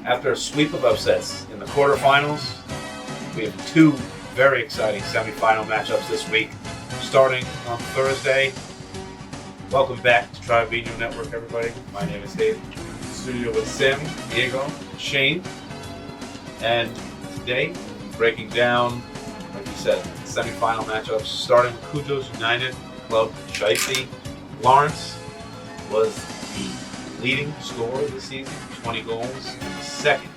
After a sweep of upsets in the quarterfinals, we have two very exciting semifinal matchups this week, starting on Thursday. Welcome back to Tribunal Network, everybody. My name is Dave. Studio with Sim, Diego, Shane, and today breaking down, like you said, semifinal matchups, starting with Kujos United Club Shiesty. Lawrence was the leading scorer this season, 20 goals, and second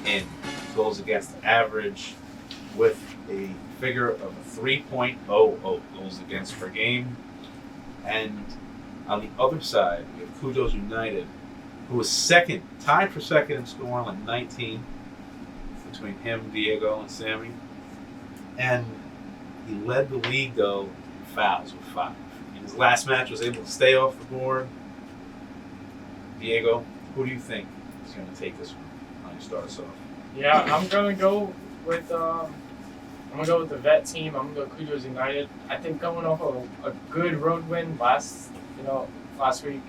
in goals against average with a figure of 3.00 goals against per game. And on the other side, we have Kujos United, who was second, tied for second in scoring with 19 between him, Diego, and Sammy. And he led the league, though, in fouls with 5. In his last match, was able to stay off the board. Diego, who do you think is going to take this one? Why don't you start us off? Yeah, I'm gonna go with the vet team. I'm gonna go Kujos United. I think coming off a good road win last week,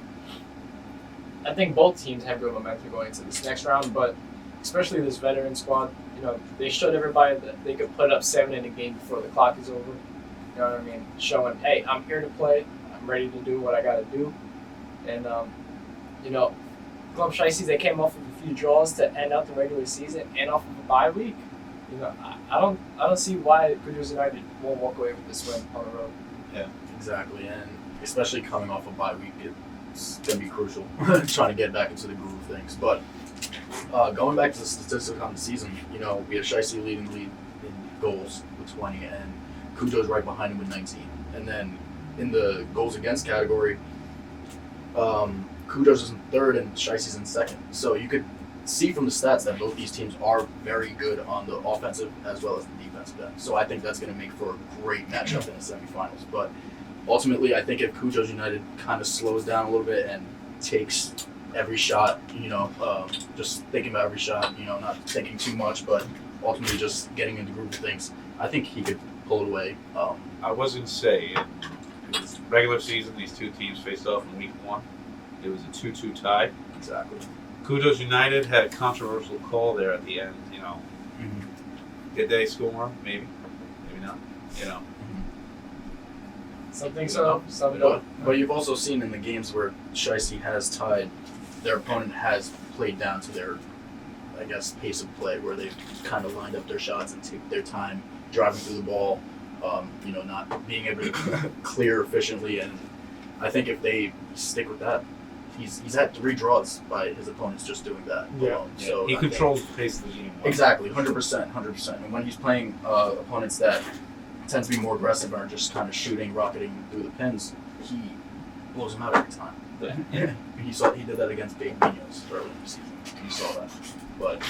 I think both teams have good momentum going into this next round. But especially this veteran squad, they showed everybody that they could put up 7 in a game before the clock is over. You know what I mean? Showing, hey, I'm here to play. I'm ready to do what I got to do. And Club Shiesty, they came off of a few draws to end out the regular season and off of a bye week. I don't see why Kujos United won't walk away with this win on the road. Yeah, exactly, and especially coming off a bye week, it's going to be crucial trying to get back into the groove of things. But going back to the statistics on the season, we have Shiesty leading the lead in goals with 20, and Kujos right behind him with 19. And then in the goals against category, Kujos is in third and Shiesty's in second. So you could see from the stats that both these teams are very good on the offensive as well as the defensive end. So I think that's going to make for a great matchup in the semifinals. But ultimately, I think if Kujos United kind of slows down a little bit and takes every shot, just thinking about every shot, not thinking too much, but ultimately just getting in the groove of things, I think he could pull it away. I was going to say, it was regular season, these two teams faced off in week 1. It was a 2-2 tie. Exactly. Kujos United had a controversial call there at the end, Did they score? Maybe. Maybe not. Something so. Something. But you've also seen in the games where Shiesty has tied, their opponent has played down to their, pace of play, where they've kind of lined up their shots and take their time driving through the ball, not being able to clear efficiently. And I think if they stick with that, he's had 3 draws by his opponents just doing that. Yeah. So he controls the pace of the game. Exactly, 100%. And when he's playing opponents that tend to be more aggressive and are just kind of rocketing through the pins, he blows them out every time. He did that against Big Biñhoboard early in the season. You saw that. But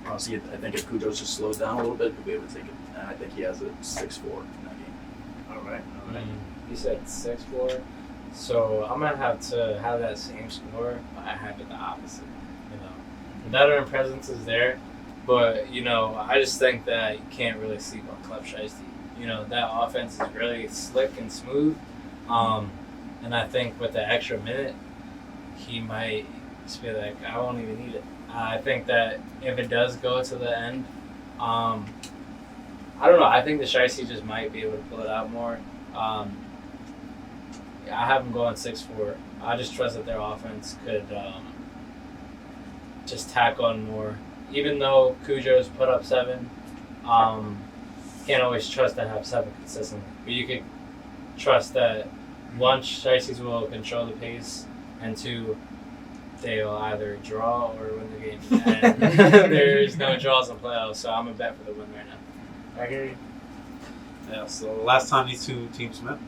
honestly, I think if Kujos just slows down a little bit, he'll be able to take it. And I think he has a 6-4 in that game. All right. You said 6-4. So I'm gonna have to have that same score, but I have it the opposite. The veteran presence is there, but I just think that you can't really sleep on Club Shiesty. That offense is really slick and smooth, and I think with the extra minute, he might just be like, I won't even need it. I think that if it does go to the end, I don't know. I think the Shiesty just might be able to pull it out more. I have them going 6-4. I just trust that their offense could just tack on more. Even though Kujos put up 7, can't always trust to have 7 consistently. But you could trust that 1, Shiesties will control the pace, and 2, they'll either draw or win the game. And there's no draws in playoffs, so I'm a bet for the win right now. I hear you. Yeah, so last time these two teams met,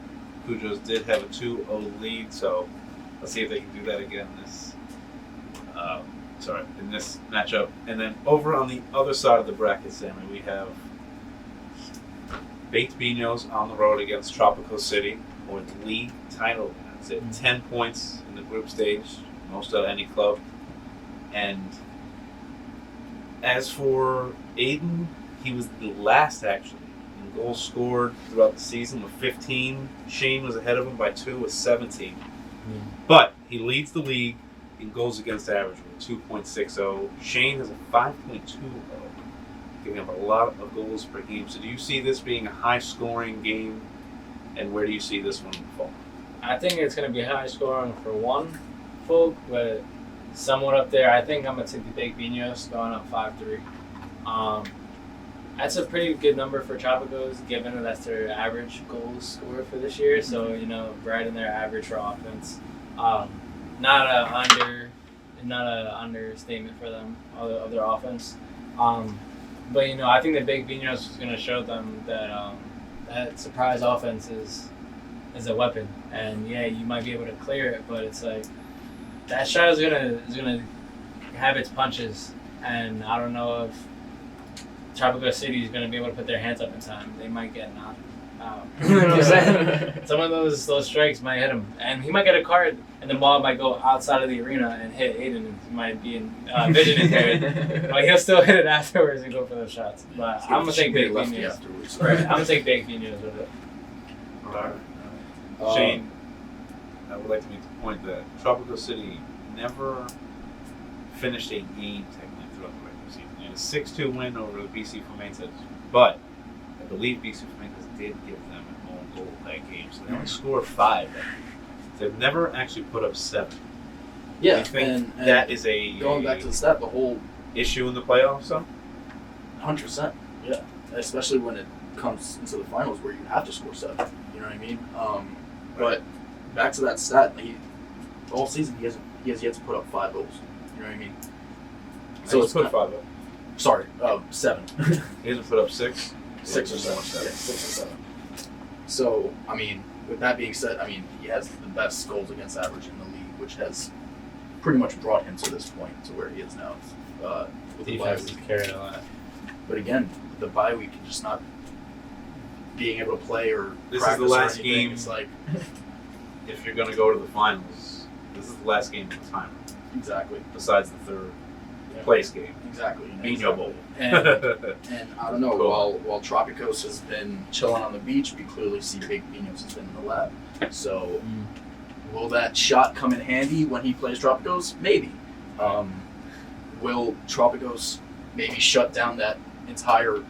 Kujos did have a 2-0 lead, so let's see if they can do that again in this matchup. And then over on the other side of the bracket, Sammy, we have Baked Beano's on the road against Tropical City for the league title. That's it, 10 points in the group stage, most of any club. And as for Aiden, he was the last actually in goals scored throughout the season with 15. Shane was ahead of him by 2 with 17. But he leads the league in goals against average with 2.60. Shane has a 5.20, giving up a lot of goals per game. So do you see this being a high-scoring game, and where do you see this one fall? I think it's going to be high scoring for one, folk, but somewhat up there. I think I'm going to take the Big Biños going up 5-3. That's a pretty good number for Tropicos, given that that's their average goals scored for this year. So, right in their average for offense. Not an understatement for them of their offense. But I think the Big Biños is going to show them that that surprise offense is a weapon, and you might be able to clear it, but it's like that shot is gonna have its punches, and I don't know if Tropical City is gonna be able to put their hands up in time. They might get knocked out. You know what I'm saying? Some of those strikes might hit him, and he might get a card, and the ball might go outside of the arena and hit Aiden, and he might be in vision impaired, but he'll still hit it afterwards and go for those shots. But I'm gonna take Big Biños. Right, I'm gonna take Big Biños with it. All right. Shane, I would like to make the point that Tropical City never finished a game technically throughout the regular season. They had a 6-2 win over the BC Fomentes, but I believe BC Fomentes did give them an own goal that game, so they only scored 5. They've never actually put up 7. Yeah, you think and that is a going back to the stat, the whole issue in the playoffs, though? 100%. Yeah, especially when it comes into the finals where you have to score 7. You know what I mean? But back to that stat, all season he has yet to put up 5 goals. You know what I mean? So it's put 5 up. Sorry, 7. He hasn't put up 6. 6 or 7. Yeah, 6 or 7. So with that being said, he has the best goals against average in the league, which has pretty much brought him to this point, to where he is now. With the bye week, carried a lot. but again, the bye week and just not being able to play or this practice is the last or anything, game. it's like If you're going to go to the finals, this is the last game of the timer. exactly. Besides the third place game. Exactly. Biñhoboard. And I don't know, Cool. while Tropicos has been chilling on the beach, we clearly see Big Biños has been in the lab. So will that shot come in handy when he plays Tropicos? Maybe. Will Tropicos maybe shut down that entire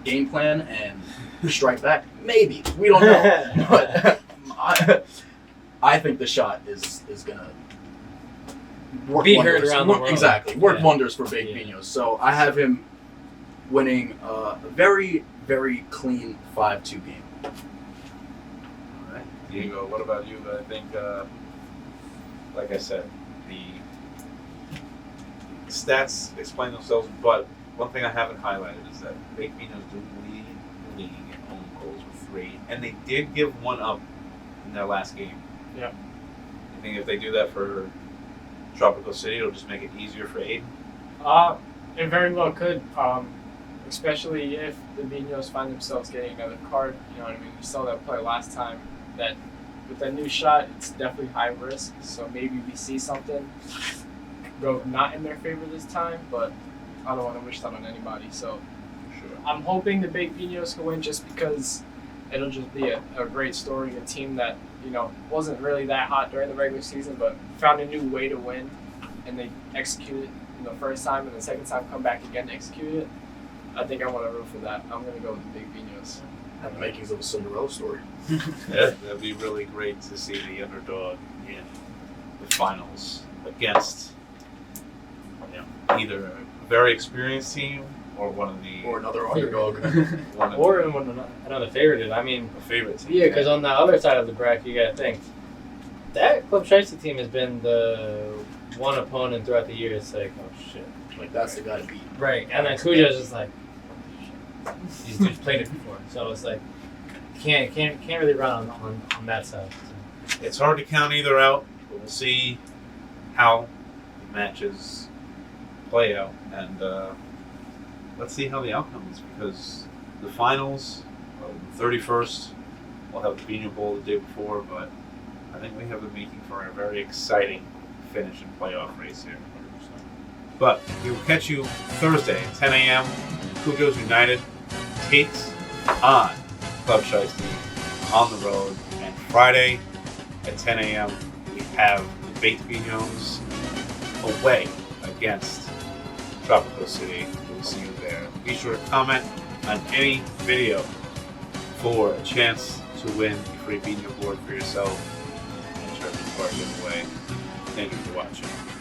game plan and strike back? Maybe. We don't know. But I think the shot is gonna work Be wonders. heard around the world. Exactly. Work Yeah. wonders for Big Biños. So I have him winning a very, very clean 5-2 game. All right. Diego, what about you? I think, like I said, the stats explain themselves, but one thing I haven't highlighted is that Big Biños do lead the league in own goals with 3, and they did give 1 up in their last game. Yeah. You think if they do that for Tropical City, it'll just make it easier for Aiden? It very well could, especially if the Biños find themselves getting another card. You know what I mean? We saw that play last time. That with that new shot, it's definitely high risk. So maybe we see something go not in their favor this time. But I don't want to wish that on anybody. So Sure. I'm hoping the Big Biños can win, just because it'll just be a great story. A team that wasn't really that hot during the regular season, but found a new way to win, and they executed it the first time, and the second time come back again and execute it. I think I want to root for that. I'm going to go with the Big Biños. Have the makings of a Cinderella story. Yeah, that'd be really great to see the underdog in the finals against either a very experienced team or one of the Or another underdog. one of Or another favorite. I mean, the favorites. yeah, because on the other side of the bracket, you got to think that Club Shiesty team has been the one opponent throughout the year. It's like, oh shit, Like, that's the guy to beat. right? And then Cujo's just like, these dudes played it before, so it's like can't really run on that side. So. It's hard to count either out, but we'll see how the matches play out, and let's see how the outcome is, because the finals, the 31st, we'll have the Biñhoboard the day before, but I think we have the making for a very exciting finish and playoff race here. But we will catch you Thursday at 10 a.m. Cujo's United takes on Club Shiesty on the road, and Friday at 10 a.m. we have the Baked Biños away against Tropical City. We'll see you there. Be sure to comment on any video for a chance to win a free Biñhoboard for yourself and Sherman Park giveaway. Thank you for watching.